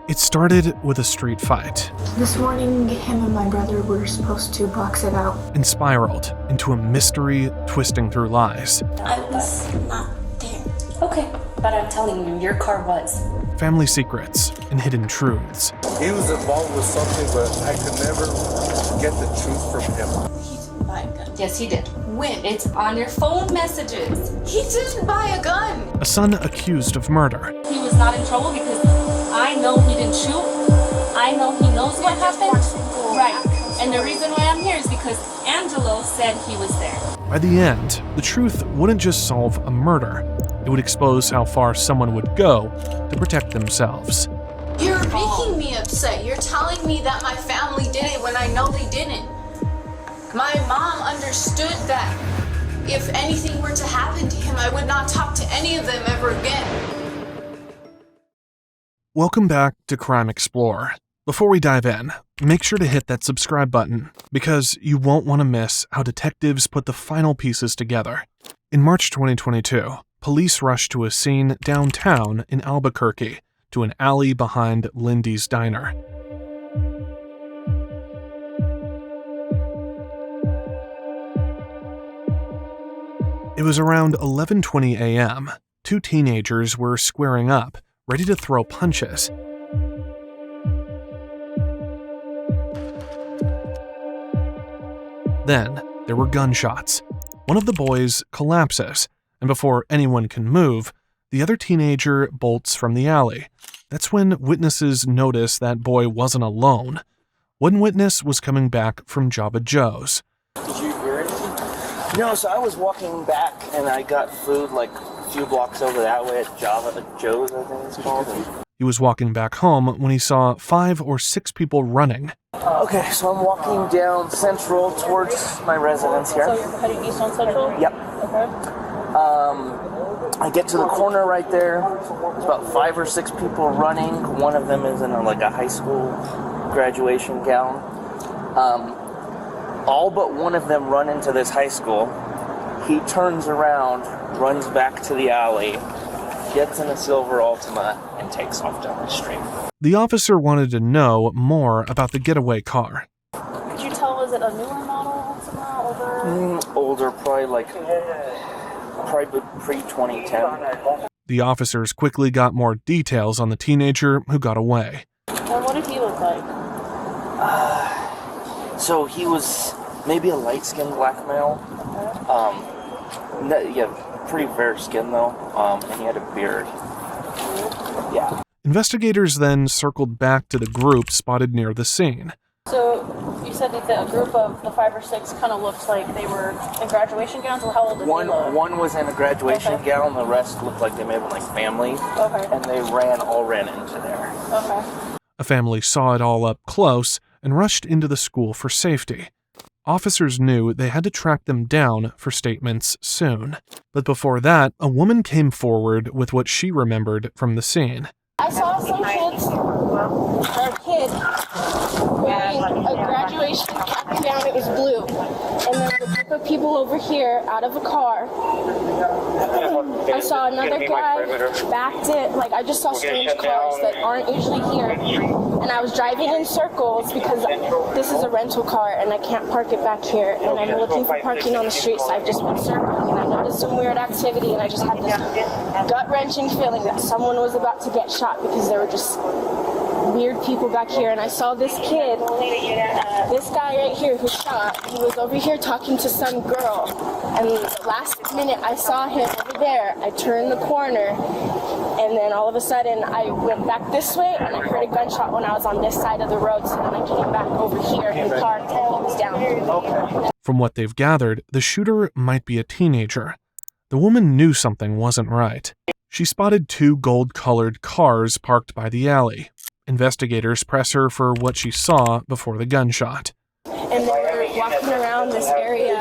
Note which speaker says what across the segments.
Speaker 1: It started with a street fight
Speaker 2: This morning, him and my brother were supposed to box it out.
Speaker 1: and spiraled into a mystery twisting through lies.
Speaker 3: I was not there.
Speaker 4: Okay, but I'm telling you, your car was.
Speaker 1: Family secrets and hidden truths.
Speaker 5: He was involved with something, but I could never get the truth from him.
Speaker 3: He didn't buy a gun.
Speaker 4: Yes, he did.
Speaker 3: When?
Speaker 4: It's on your phone messages.
Speaker 3: He didn't buy a gun.
Speaker 1: A son accused of murder.
Speaker 4: He was not in trouble because I know he didn't shoot. I know he knows what happened. Right. And the reason why I'm here is because Angelo said he was there.
Speaker 1: By the end, the truth wouldn't just solve a murder. It would expose how far someone would go to protect themselves.
Speaker 3: You're making me upset. You're telling me that my family did it when I know they didn't. My mom understood that if anything were to happen to him, I would not talk to any of them ever again.
Speaker 1: Welcome back to Crime Explorer. Before we dive in, make sure to hit that subscribe button because you won't want to miss how detectives put the final pieces together. In March 2022, police rushed to a scene downtown in Albuquerque to an alley behind Lindy's Diner. It was around 11:20 a.m. Two teenagers were squaring up, ready to throw punches. Then, there were gunshots. One of the boys collapses, and before anyone can move, the other teenager bolts from the alley. That's when witnesses notice that boy wasn't alone. One witness was coming back from Java Joe's.
Speaker 6: Did you hear anything? No, so I was walking back and I got food like a few blocks over that way at Java Joe's, I think it's called.
Speaker 1: He was walking back home when he saw 5 or 6 people running.
Speaker 6: Okay, so I'm walking down Central towards my residence here.
Speaker 7: So you're heading east on Central?
Speaker 6: Yep.
Speaker 7: Okay.
Speaker 6: I get to the corner right there. There's about 5 or 6 people running. One of them is in a high school graduation gown. All but one of them run into this high school. He turns around, runs back to the alley, gets in a silver Altima, and takes off down the street.
Speaker 1: The officer wanted to know more about the getaway car.
Speaker 7: Could you tell, was it a newer model somehow?
Speaker 6: Older, probably pre-2010.
Speaker 1: The officers quickly got more details on the teenager who got away.
Speaker 7: And what did he look like?
Speaker 6: So he was maybe a light-skinned black male. Pretty fair skin though, and he had a beard. Yeah.
Speaker 1: Investigators then circled back to the group spotted near the scene.
Speaker 7: So you said that a group of the 5 or 6 kind of looked like they were in graduation gowns, or how old did they look?
Speaker 6: One was in a graduation gown, the rest looked like they may have been family.
Speaker 7: Okay.
Speaker 6: And they all ran into there.
Speaker 7: Okay.
Speaker 1: A family saw it all up close and rushed into the school for safety. Officers knew they had to track them down for statements soon. But before that, a woman came forward with what she remembered from the scene.
Speaker 8: I saw some kids, or a kid, wearing a graduation cap and gown. It was blue. And then a group of people over here out of a car. I saw another guy backed it. I just saw strange cars that aren't usually here. And I was driving in circles because this is a rental car and I can't park it back here. And I'm looking for parking on the street, so I've just been circling. And I noticed some weird activity and I just had this gut-wrenching feeling that someone was about to get shot because there were just weird people back here. And I saw this kid, this guy right here who shot, he was over here talking to some girl. And the last minute I saw him over there, I turned the corner, and then all of a sudden I went back this way and I heard a gunshot when I was on this side of the road, so then I came back over here and parked and he was down.
Speaker 1: From what they've gathered, the shooter might be a teenager. The woman knew something wasn't right. She spotted 2 gold-colored cars parked by the alley. Investigators press her for what she saw before the gunshot.
Speaker 8: And they were walking around this area.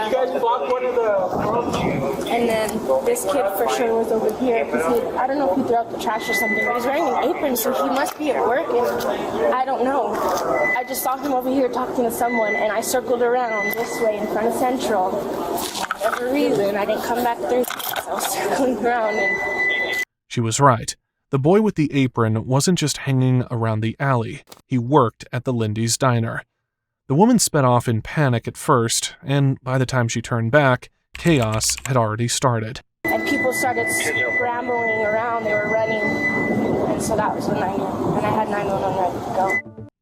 Speaker 8: And then this kid for sure was over here because I don't know if he threw out the trash or something, but he's wearing an apron, so he must be at work, and I don't know. I just saw him over here talking to someone, and I circled around this way in front of Central. For whatever reason, I didn't come back through, so I was circling around.
Speaker 1: She was right. The boy with the apron wasn't just hanging around the alley. He worked at the Lindy's Diner. The woman sped off in panic at first, and by the time she turned back, chaos had already started.
Speaker 8: And people started scrambling around. They were running. And so that was when I knew. And I had 911 ready to go.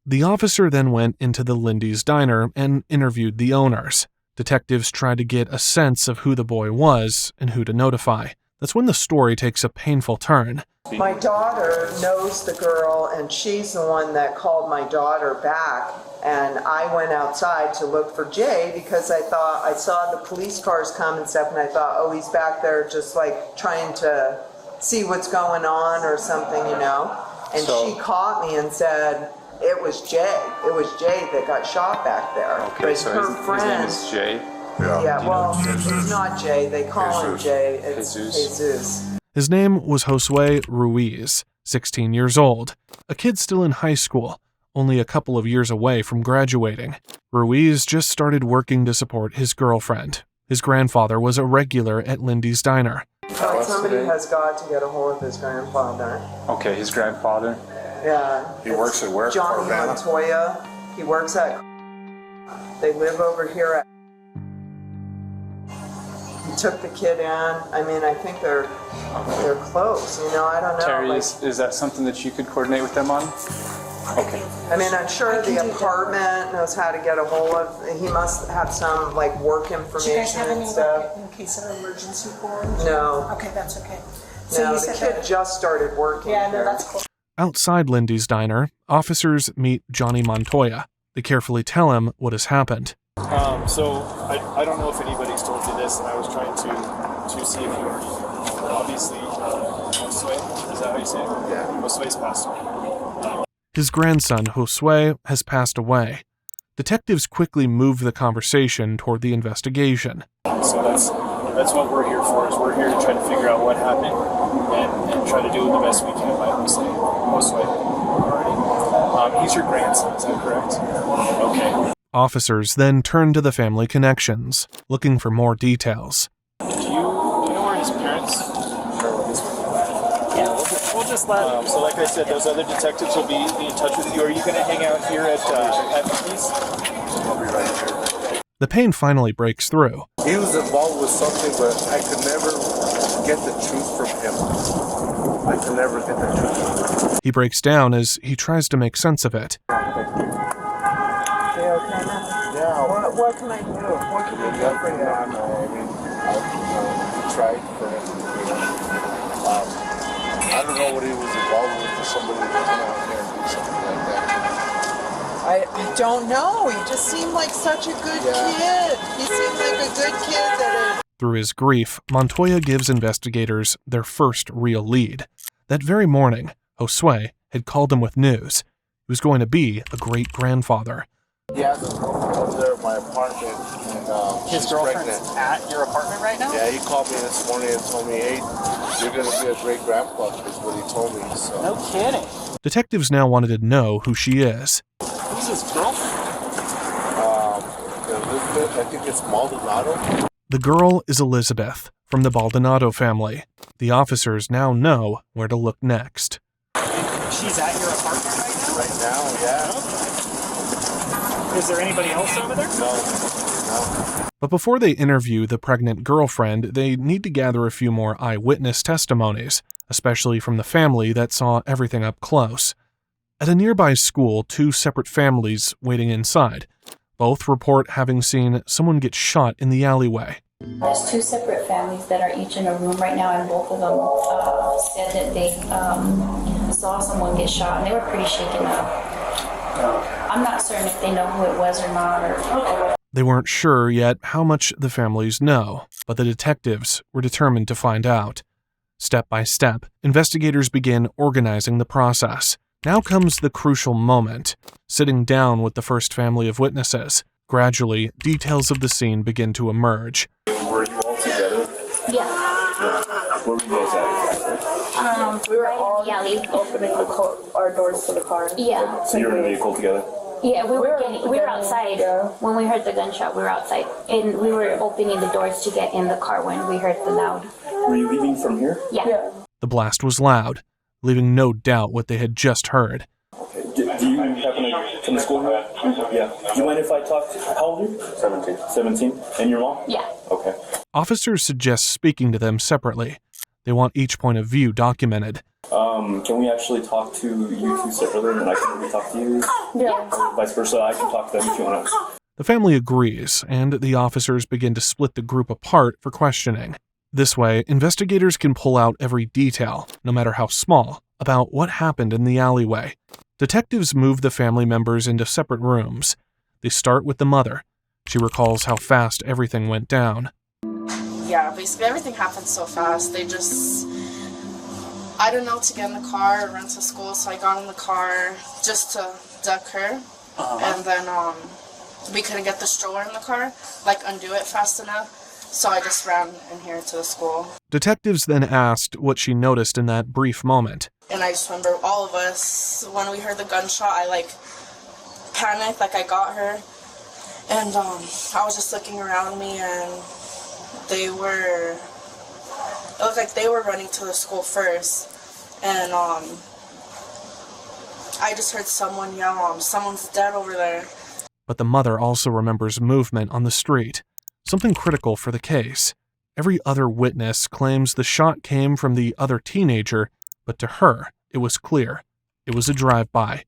Speaker 1: The officer then went into the Lindy's Diner and interviewed the owners. Detectives tried to get a sense of who the boy was and who to notify. That's when the story takes a painful turn.
Speaker 9: My daughter knows the girl, and she's the one that called my daughter back. And I went outside to look for Jay because I thought I saw the police cars come and stuff, and I thought, oh, he's back there just like trying to see what's going on or something, you know. And she caught me and said, it was Jay. It was Jay that got shot back there.
Speaker 10: Okay,
Speaker 9: but
Speaker 10: so
Speaker 9: her
Speaker 10: his name is Jay?
Speaker 9: Yeah, well, it's not Jay. They call him Jay. It's
Speaker 10: Jesus.
Speaker 9: Jesus.
Speaker 1: His name was Josue Ruiz, 16 years old, a kid still in high school, only a couple of years away from graduating. Ruiz just started working to support his girlfriend. His grandfather was a regular at Lindy's Diner.
Speaker 9: Somebody has got to get a hold of his grandfather.
Speaker 10: Okay, his grandfather?
Speaker 9: Yeah.
Speaker 5: He works at where?
Speaker 9: Johnny Montoya. He works at... They live over here at... He took the kid in. I mean, I think they're close, you know, I don't know.
Speaker 10: Terry,
Speaker 9: like,
Speaker 10: is that something that you could coordinate with them on? Okay.
Speaker 9: I mean, I'm sure the apartment knows how to get a hold of... He must have some, like, work information and stuff.
Speaker 11: In case of emergency forms?
Speaker 9: No.
Speaker 11: Okay, that's okay.
Speaker 9: No,
Speaker 11: you
Speaker 9: the
Speaker 11: said
Speaker 9: kid
Speaker 11: that-
Speaker 9: just started working
Speaker 11: Yeah, no,
Speaker 9: here.
Speaker 11: that's cool.
Speaker 1: Outside Lindy's Diner, officers meet Johnny Montoya. They carefully tell him what has happened.
Speaker 12: So I don't know if anybody's told you this, and I was trying to see if you already know. Obviously, Josue, is that how you say it? Yeah. Josue's passed away.
Speaker 1: His grandson, Josue, has passed away. Detectives quickly move the conversation toward the investigation.
Speaker 12: So that's what we're here for, is we're here to try to figure out what happened and try to do the best we can by Josue already. He's your grandson, is that correct? Okay.
Speaker 1: Officers then turn to the family connections, looking for more details.
Speaker 12: Do you know where his parents? Yeah, we'll just let. So, like I said, those other detectives will be in touch with you. Are you going to hang out here at Mickey's?
Speaker 5: I'll be right here.
Speaker 1: The pain finally breaks through.
Speaker 5: He was involved with something, but I could never get the truth from him. I could never get the truth.
Speaker 1: He breaks down as he tries to make sense of it.
Speaker 9: Yeah. What can I do? What can we do for you?
Speaker 5: I mean, I tried for him. I don't know what he was involved with for somebody to come out here and do something like that.
Speaker 9: I don't know. He just seemed like such a good kid. He seemed like a good kid that...
Speaker 1: Through his grief, Montoya gives investigators their first real lead. That very morning, Josue had called him with news. He was going to be a great-grandfather.
Speaker 5: He has a girlfriend over there at my apartment, and
Speaker 12: His girlfriend's at your apartment right now?
Speaker 5: Yeah, he called me this morning and told me, hey, you're going to be a great grandpa, is what he told me. So.
Speaker 12: No kidding.
Speaker 1: Detectives now wanted to know who she is.
Speaker 12: Who's his girlfriend?
Speaker 5: Elizabeth, I think it's Maldonado.
Speaker 1: The girl is Elizabeth, from the Baldonado family. The officers now know where to look next.
Speaker 12: She's at your apartment right now?
Speaker 5: Right now, yeah.
Speaker 12: Is there anybody else over there?
Speaker 5: No.
Speaker 1: But before they interview the pregnant girlfriend, they need to gather a few more eyewitness testimonies, especially from the family that saw everything up close. At a nearby school, two separate families waiting inside. Both report having seen someone get shot in the alleyway.
Speaker 13: There's two separate families that are each in a room right now, and both of them said that they saw someone get shot, and they were pretty shaken up. I'm not certain if they know who it was or not. Or
Speaker 1: They weren't sure yet how much the families know, but the detectives were determined to find out. Step by step, investigators begin organizing the process. Now comes the crucial moment, sitting down with the first family of witnesses. Gradually, details of the scene begin to emerge.
Speaker 5: Were you all together?
Speaker 13: yeah.
Speaker 5: Where were you guys at?
Speaker 8: We were all in the alley opening our doors to the car.
Speaker 13: Yeah.
Speaker 5: So you were in the vehicle together?
Speaker 13: Yeah, we were outside. When we heard the gunshot, we were outside. And we were opening the doors to get in the car when we heard the loud.
Speaker 5: Were you leaving from here?
Speaker 13: Yeah.
Speaker 1: The blast was loud, leaving no doubt what they had just heard.
Speaker 14: Okay. Do you happen to come to school here? Yeah. Do you mind if I talk to... How old are you? 17. 17? And your mom?
Speaker 7: Yeah.
Speaker 14: Okay.
Speaker 1: Officers suggest speaking to them separately. They want each point of view documented.
Speaker 14: Can we actually talk to you two separately, and then I can maybe talk to you?
Speaker 7: Yeah.
Speaker 14: Or vice versa, I can talk to them if you want to.
Speaker 1: The family agrees, and the officers begin to split the group apart for questioning. This way, investigators can pull out every detail, no matter how small, about what happened in the alleyway. Detectives move the family members into separate rooms. They start with the mother. She recalls how fast everything went down.
Speaker 8: Yeah, basically everything happened so fast. I didn't know to get in the car or run to school, so I got in the car just to duck her. And then we couldn't get the stroller in the car, undo it fast enough. So I just ran in here to the school.
Speaker 1: Detectives then asked what she noticed in that brief moment.
Speaker 8: And I just remember all of us, when we heard the gunshot, I panicked, I got her. And I was just looking around me, and it looked like they were running to the school first. And I just heard someone yell, someone's dead over there.
Speaker 1: But the mother also remembers movement on the street, something critical for the case. Every other witness claims the shot came from the other teenager, but to her, it was clear. It was a drive-by.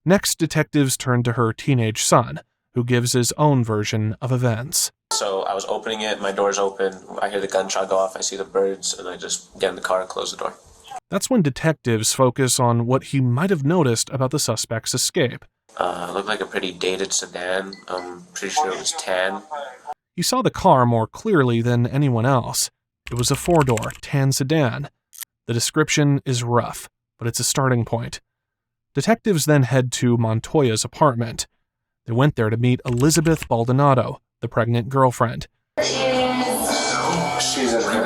Speaker 1: Next, detectives turn to her teenage son, who gives his own version of events.
Speaker 15: So I was opening it, my door's open, I hear the gunshot go off, I see the birds, and I just get in the car and close the door.
Speaker 1: That's when detectives focus on what he might have noticed about the suspect's escape.
Speaker 15: It looked like a pretty dated sedan. I'm pretty sure it was tan.
Speaker 1: He saw the car more clearly than anyone else. It was a four-door tan sedan. The description is rough, but it's a starting point. Detectives then head to Montoya's apartment. They went there to meet Elizabeth Baldonado, the pregnant girlfriend.
Speaker 15: She's in here.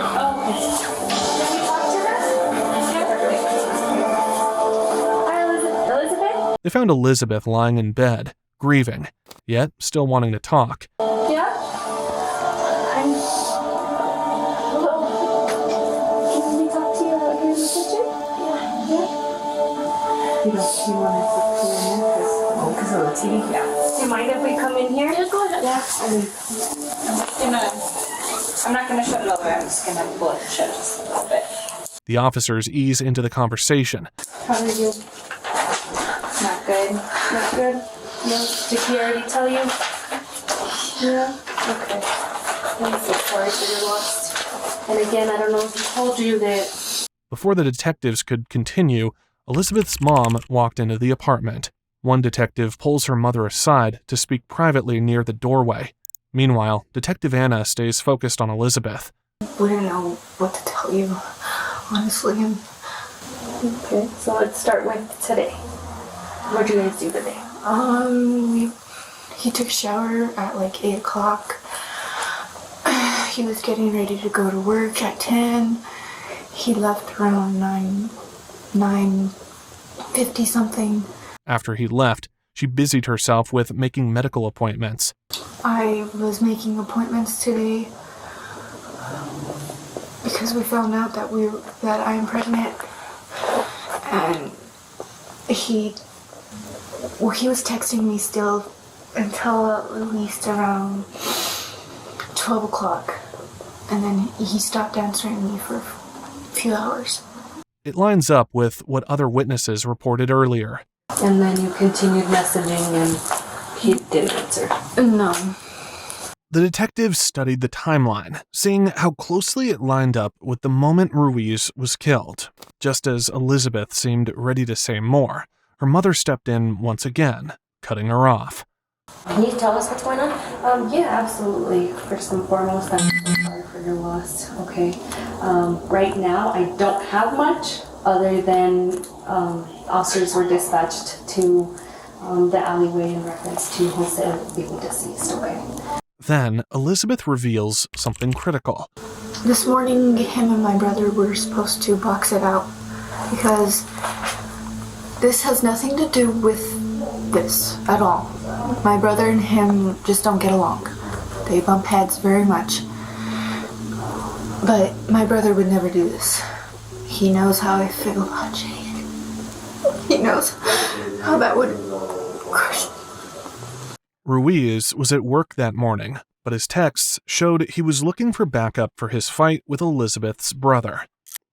Speaker 1: They found Elizabeth lying in bed, grieving, yet still wanting to talk.
Speaker 8: Yeah? Hello? Can we talk to you out here in the kitchen? Yeah. You want to put in there? Because of the TV? Yeah.
Speaker 4: Do you mind if we come in here?
Speaker 8: Yeah, go ahead.
Speaker 4: Yeah. I'm not gonna shut it all the way. I'm just gonna pull it shut just a little bit.
Speaker 1: The officers ease into the conversation.
Speaker 4: How are you? Not good. Not good? No? Did he already tell you? Yeah? Okay. I'm so sorry for your loss. And again, I don't know if he told you that...
Speaker 1: Before the detectives could continue, Elizabeth's mom walked into the apartment. One detective pulls her mother aside to speak privately near the doorway. Meanwhile, Detective Anna stays focused on Elizabeth.
Speaker 2: Wouldn't know what to tell you, honestly.
Speaker 4: Okay, so let's start with today. What'd you guys do today?
Speaker 2: He took a shower at 8 o'clock. He was getting ready to go to work at 10. He left around 9:50 something.
Speaker 1: After he left, she busied herself with making medical appointments.
Speaker 2: I was making appointments today because we found out that I am pregnant, and he was texting me still until at least around 12 o'clock, and then he stopped answering me for a few hours.
Speaker 1: It lines up with what other witnesses reported earlier.
Speaker 16: And then you continued messaging and he didn't answer?
Speaker 2: No.
Speaker 1: The detectives studied the timeline, seeing how closely it lined up with the moment Ruiz was killed. Just as Elizabeth seemed ready to say more, her mother stepped in once again, cutting her off.
Speaker 16: Can you tell us what's going on? Yeah, absolutely. First and foremost, I'm so sorry for your loss, okay? Right now, I don't have much other than officers were dispatched to the alleyway in reference to Jose being deceased, okay?
Speaker 1: Then, Elizabeth reveals something critical.
Speaker 2: This morning, him and my brother were supposed to box it out because this has nothing to do with this at all. My brother and him just don't get along. They bump heads very much. But my brother would never do this. He knows how I feel about Jake. He knows how that would crush me.
Speaker 1: Ruiz was at work that morning, but his texts showed he was looking for backup for his fight with Elizabeth's brother.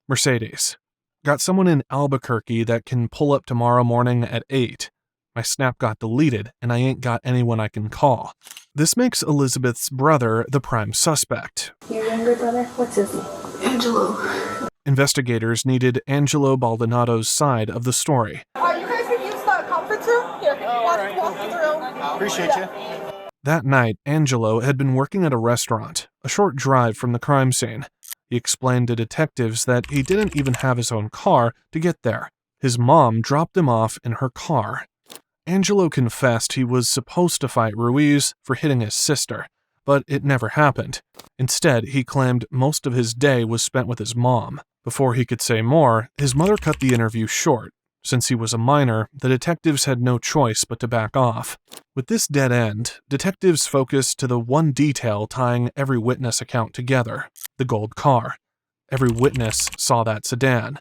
Speaker 1: Mercedes, got someone in Albuquerque that can pull up tomorrow morning at 8. My snap got deleted, and I ain't got anyone I can call. This makes Elizabeth's brother the prime suspect.
Speaker 16: Your younger brother? What's his name?
Speaker 2: Angelo.
Speaker 1: Investigators needed Angelo Baldonado's side of the story.
Speaker 11: You guys can use the conference room? Here, walk through.
Speaker 12: Appreciate you.
Speaker 1: That night, Angelo had been working at a restaurant, a short drive from the crime scene. He explained to detectives that he didn't even have his own car to get there. His mom dropped him off in her car. Angelo confessed he was supposed to fight Ruiz for hitting his sister, but it never happened. Instead, he claimed most of his day was spent with his mom. Before he could say more, his mother cut the interview short. Since he was a minor, the detectives had no choice but to back off. With this dead end, detectives focused to the one detail tying every witness account together: the gold car. Every witness saw that sedan.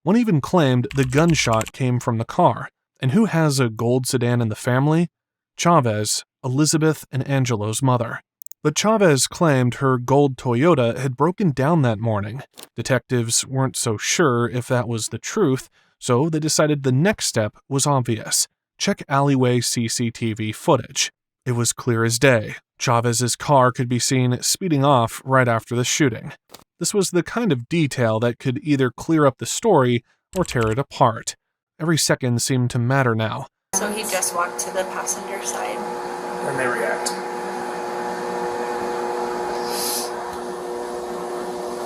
Speaker 1: One even claimed the gunshot came from the car. And who has a gold sedan in the family? Chavez, Elizabeth, and Angelo's mother. But Chavez claimed her gold Toyota had broken down that morning. Detectives weren't so sure if that was the truth, so they decided the next step was obvious. Check alleyway CCTV footage. It was clear as day. Chavez's car could be seen speeding off right after the shooting. This was the kind of detail that could either clear up the story or tear it apart. Every second seemed to matter now.
Speaker 17: So he just walked to the passenger side.
Speaker 12: And they react.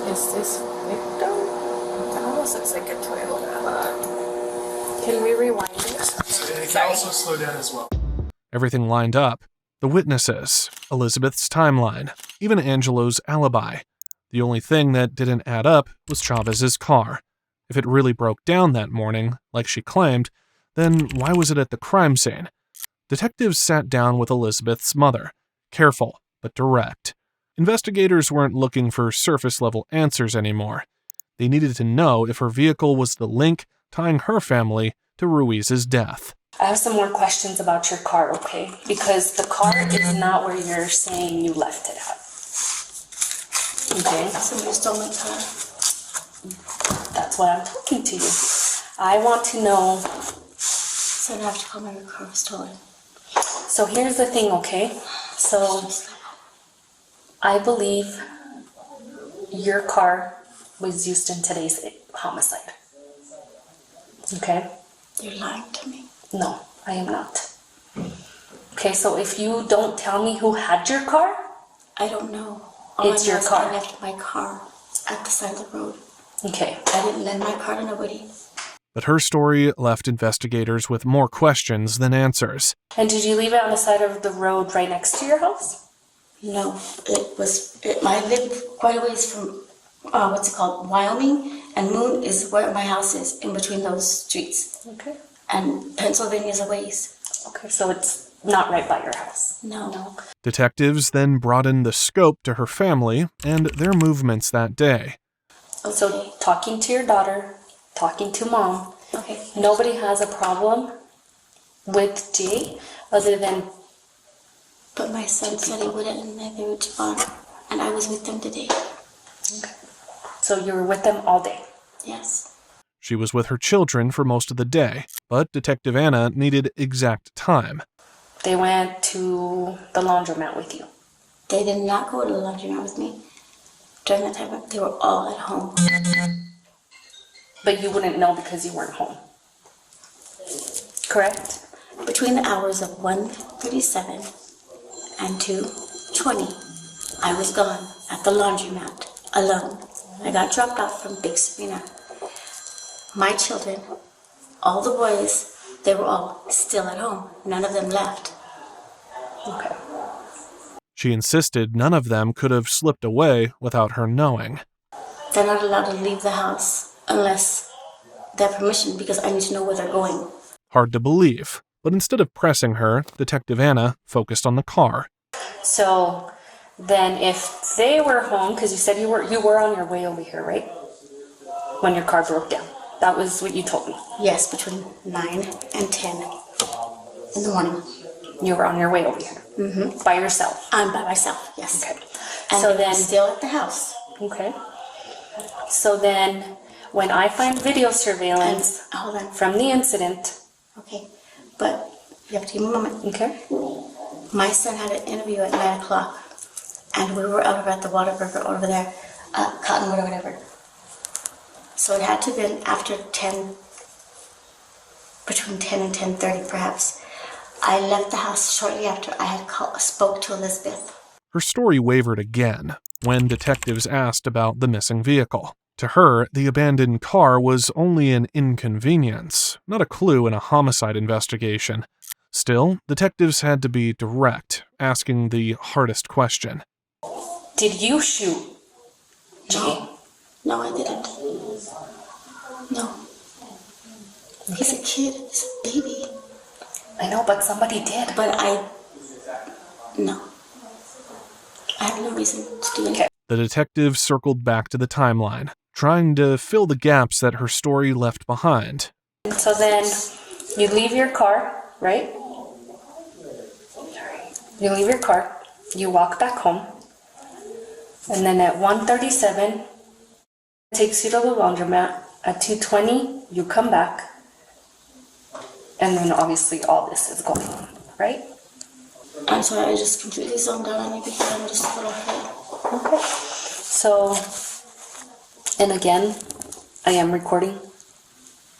Speaker 17: Is this Victor? That almost looks like a Toyota. Can we rewind it?
Speaker 12: It can also slow down as well.
Speaker 1: Everything lined up. The witnesses, Elizabeth's timeline, even Angelo's alibi. The only thing that didn't add up was Chavez's car. If it really broke down that morning, like she claimed, then why was it at the crime scene? Detectives sat down with Elizabeth's mother, careful but direct. Investigators weren't looking for surface-level answers anymore. They needed to know if her vehicle was the link tying her family to Ruiz's death.
Speaker 16: I have some more questions about your car, okay? Because the car is not where you're saying you left it at. Okay?
Speaker 8: Somebody stole my car.
Speaker 16: That's why I'm talking to you. I want to know.
Speaker 8: So I have to call my car was stolen.
Speaker 16: So here's the thing, okay? So I believe your car was used in today's homicide. Okay?
Speaker 8: You're lying to me.
Speaker 16: No, I am not. Okay, so if you don't tell me who had your car,
Speaker 8: I don't know. All
Speaker 16: it's
Speaker 8: I know
Speaker 16: your
Speaker 8: is
Speaker 16: car.
Speaker 8: I left my car at the side of the road.
Speaker 16: Okay.
Speaker 8: I didn't lend my car to nobody.
Speaker 1: But her story left investigators with more questions than answers.
Speaker 16: And did you leave it on the side of the road right next to your house?
Speaker 8: No, I live quite a ways from, what's it called, Wyoming, and Moon is where my house is, in between those streets.
Speaker 16: Okay.
Speaker 8: And Pennsylvania's a ways.
Speaker 16: Okay, so it's not right by your house?
Speaker 8: No.
Speaker 1: Detectives then broadened the scope to her family and their movements that day.
Speaker 16: So talking to your daughter, talking to mom,
Speaker 8: okay.
Speaker 16: Nobody has a problem with Jay other than...
Speaker 8: But my son said he wouldn't, and they were gone, and I was with them today.
Speaker 16: Okay. So you were with them all day?
Speaker 8: Yes.
Speaker 1: She was with her children for most of the day, but Detective Anna needed exact time.
Speaker 16: They went to the laundromat with you?
Speaker 8: They did not go to the laundromat with me. During that time, they were all at home.
Speaker 16: But you wouldn't know because you weren't home. Correct?
Speaker 8: Between the hours of 1:37 and 2:20, I was gone at the laundromat alone. I got dropped off from Big Serena. My children, all the boys, they were all still at home. None of them left.
Speaker 16: Okay.
Speaker 1: She insisted none of them could have slipped away without her knowing.
Speaker 8: They're not allowed to leave the house unless they have permission, because I need to know where they're going.
Speaker 1: Hard to believe, but instead of pressing her, Detective Anna focused on the car.
Speaker 16: So then if they were home, because you said you were on your way over here, right? when your car broke down. That was what you told me.
Speaker 8: Yes, between 9 and 10 in the morning.
Speaker 16: You were on your way over here.
Speaker 8: Mm-hmm.
Speaker 16: By yourself?
Speaker 8: I'm by myself, yes.
Speaker 16: Okay.
Speaker 8: And
Speaker 16: So
Speaker 8: I'm
Speaker 16: then,
Speaker 8: still at the house.
Speaker 16: okay. So then, when I find video surveillance
Speaker 8: Hold on.
Speaker 16: from the incident,
Speaker 8: Okay, but you have to give me a moment.
Speaker 16: okay,
Speaker 8: My son had an interview at 9 o'clock, and we were over at the Whataburger over there, Cottonwood or whatever. So it had to have been after 10, between 10 and 10:30 perhaps. I left the house shortly after I had spoke to Elizabeth.
Speaker 1: Her story wavered again when detectives asked about the missing vehicle. To her, the abandoned car was only an inconvenience, not a clue in a homicide investigation. Still, detectives had to be direct, asking the hardest question.
Speaker 16: did you shoot Jay?
Speaker 8: No, I didn't. No. He's a kid. He's a baby.
Speaker 16: I know, but somebody did.
Speaker 8: But no. I have no reason to do anything.
Speaker 1: The detective circled back to the timeline, trying to fill the gaps that her story left behind.
Speaker 16: So then, you leave your car, right? You leave your car, you walk back home, and then at 1:37, it takes you to the laundromat. At 2:20, you come back, and then obviously all this is going on, right?
Speaker 8: I'm sorry, I just completely zoned out on you because I'm just a little hit.
Speaker 16: Okay. So, and again, I am recording.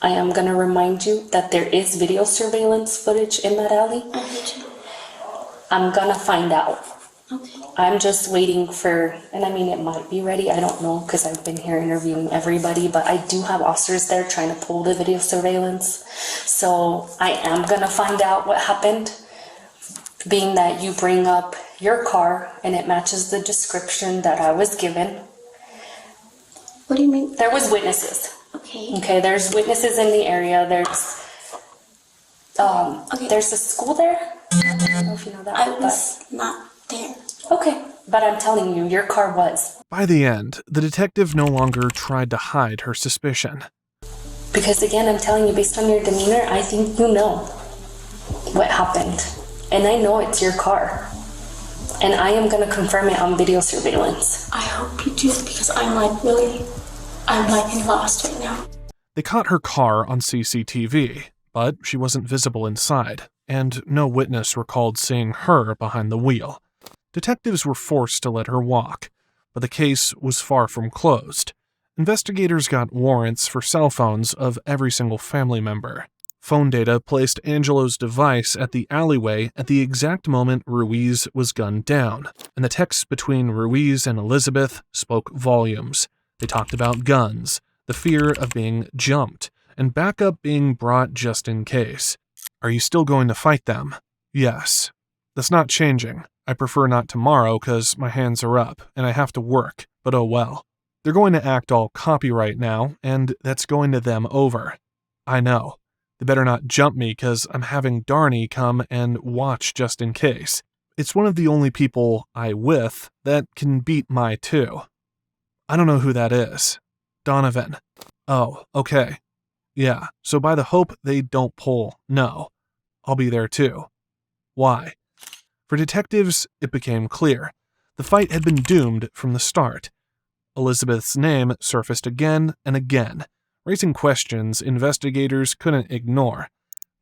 Speaker 16: I am going to remind you that there is video surveillance footage in that alley.
Speaker 8: I heard you.
Speaker 16: I'm going to find out.
Speaker 8: Okay.
Speaker 16: I'm just waiting for, and I mean, it might be ready. I don't know because I've been here interviewing everybody, but I do have officers there trying to pull the video surveillance. So I am going to find out what happened, being that you bring up your car and it matches the description that I was given.
Speaker 8: What do you mean?
Speaker 16: There was witnesses.
Speaker 8: Okay.
Speaker 16: Okay, there's witnesses in the area. There's a school there. I don't know if you know that.
Speaker 8: I was not there.
Speaker 16: Okay, but I'm telling you, your car was.
Speaker 1: By the end, the detective no longer tried to hide her suspicion.
Speaker 16: Because again, I'm telling you, based on your demeanor, I think you know what happened. And I know it's your car. And I am going to confirm it on video surveillance.
Speaker 8: I hope you do, because I'm like lost right now.
Speaker 1: They caught her car on CCTV, but she wasn't visible inside, and no witness recalled seeing her behind the wheel. Detectives were forced to let her walk, but the case was far from closed. Investigators got warrants for cell phones of every single family member. Phone data placed Angelo's device at the alleyway at the exact moment Ruiz was gunned down, and the texts between Ruiz and Elizabeth spoke volumes. They talked about guns, the fear of being jumped, and backup being brought just in case. Are you still going to fight them? Yes. That's not changing. I prefer not tomorrow because my hands are up and I have to work, but oh well. They're going to act all copyright now, and that's going to them over. I know. They better not jump me because I'm having Darnie come and watch just in case. It's one of the only people I with that can beat my two. I don't know who that is. Donovan. Oh, okay. Yeah, so by the hope they don't pull, no. I'll be there too. Why? For detectives, it became clear. The fight had been doomed from the start. Elizabeth's name surfaced again and again, raising questions investigators couldn't ignore.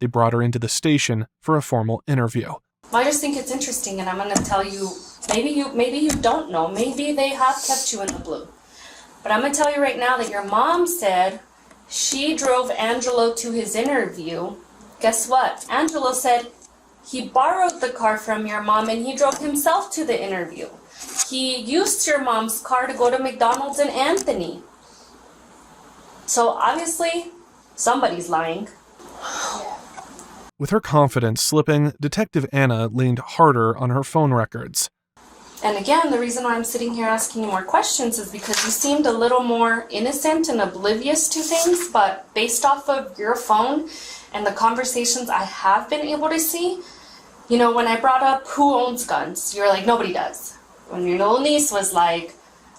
Speaker 1: They brought her into the station for a formal interview.
Speaker 16: I just think it's interesting, and I'm going to tell you, maybe you don't know, maybe they have kept you in the blue. But I'm going to tell you right now that your mom said she drove Angelo to his interview. Guess what? Angelo said he borrowed the car from your mom and he drove himself to the interview. He used your mom's car to go to McDonald's and Anthony. So obviously, somebody's lying.
Speaker 1: With her confidence slipping, Detective Anna leaned harder on her phone records.
Speaker 16: And again, the reason why I'm sitting here asking you more questions is because you seemed a little more innocent and oblivious to things, but based off of your phone and the conversations I have been able to see, you know, when I brought up who owns guns, you're like, nobody does. When your little niece was like,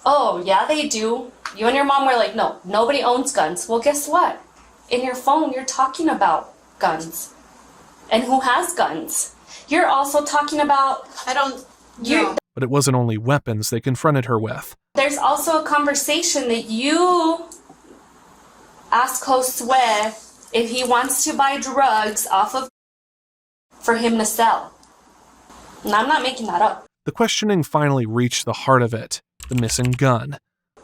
Speaker 16: oh, yeah, they do, You and your mom were like, no, nobody owns guns. Well, guess what? In your phone, you're talking about guns. And who has guns? You're also talking about...
Speaker 3: I don't know.
Speaker 1: But it wasn't only weapons they confronted her with.
Speaker 16: There's also a conversation that you ask Josue if he wants to buy drugs off of for him to sell. And I'm not making that up.
Speaker 1: The questioning finally reached the heart of it, the missing gun.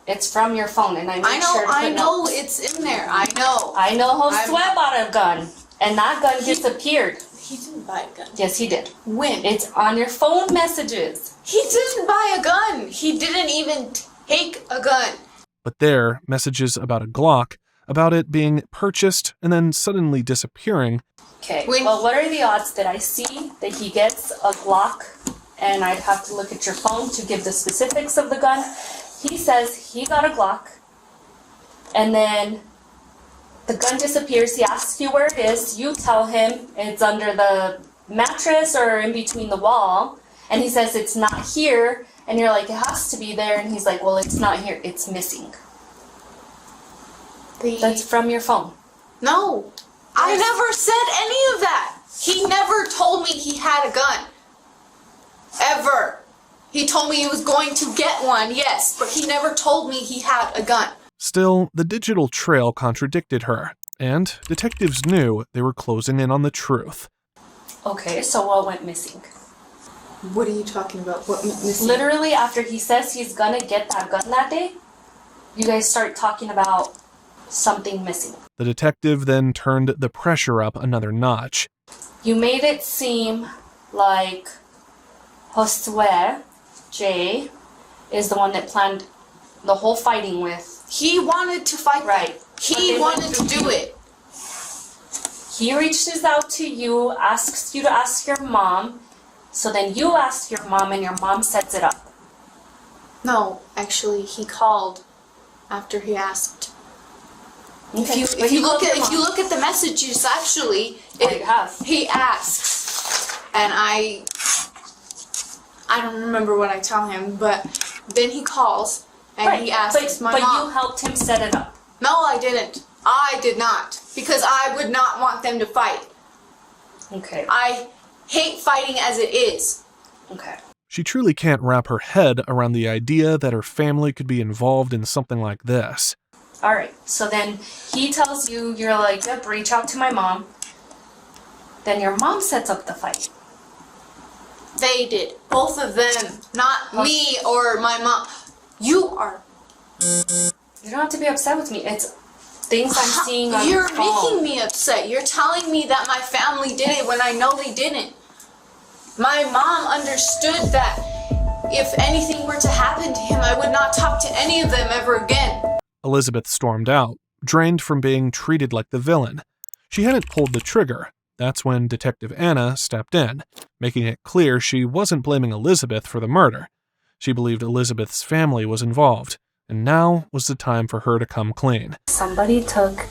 Speaker 16: It's from your phone, and I made sure to put
Speaker 3: I know
Speaker 16: notes.
Speaker 3: it's in there. I know.
Speaker 16: I know Josue bought a gun, and that gun disappeared.
Speaker 3: He didn't buy a gun.
Speaker 16: Yes, he did.
Speaker 3: When?
Speaker 16: It's on your phone messages.
Speaker 3: He didn't buy a gun. He didn't even take a gun.
Speaker 1: But there, messages about a Glock, about it being purchased and then suddenly disappearing.
Speaker 16: Okay, well, what are the odds that I see that he gets a Glock, and I'd have to look at your phone to give the specifics of the gun. He says he got a Glock, and then the gun disappears. He asks you where it is. You tell him it's under the mattress or in between the wall, and he says it's not here, and you're like, it has to be there, and he's like, well, it's not here, it's missing. That's from your phone.
Speaker 3: No, I never said any of that. He never told me he had a gun. Ever. He told me he was going to get one, yes, but he never told me he had a gun.
Speaker 1: Still, the digital trail contradicted her, and detectives knew they were closing in on the truth.
Speaker 16: Okay, so what went missing?
Speaker 3: What are you talking about? What missing?
Speaker 16: Literally, after he says he's gonna get that gun that day, you guys start talking about something missing.
Speaker 1: The detective then turned the pressure up another notch.
Speaker 16: You made it seem like Josue, Jay, is the one that planned the whole fighting with.
Speaker 3: He wanted to fight.
Speaker 16: Right.
Speaker 3: He wanted to do it.
Speaker 16: He reaches out to you, asks you to ask your mom, so then you ask your mom and your mom sets it up.
Speaker 3: No, actually, he called after he asked.
Speaker 16: Okay.
Speaker 3: If you look at the messages, actually, he asks, and I don't remember what I tell him, but then he calls and he asks my mom.
Speaker 16: But you helped him set it up.
Speaker 3: No, I didn't. I did not, because I would not want them to fight.
Speaker 16: Okay.
Speaker 3: I hate fighting as it is.
Speaker 16: Okay.
Speaker 1: She truly can't wrap her head around the idea that her family could be involved in something like this.
Speaker 16: All right, so then he tells you, you're like, yep, reach out to my mom. Then your mom sets up the fight.
Speaker 3: They did. Both of them. Not me or my mom. You are.
Speaker 16: You don't have to be upset with me. It's things I'm seeing on
Speaker 3: You're
Speaker 16: the phone.
Speaker 3: making me upset. You're telling me that my family did it when I know they didn't. My mom understood that if anything were to happen to him, I would not talk to any of them ever again.
Speaker 1: Elizabeth stormed out, drained from being treated like the villain. She hadn't pulled the trigger. That's when Detective Anna stepped in, making it clear she wasn't blaming Elizabeth for the murder. She believed Elizabeth's family was involved, and now was the time for her to come clean.
Speaker 16: Somebody took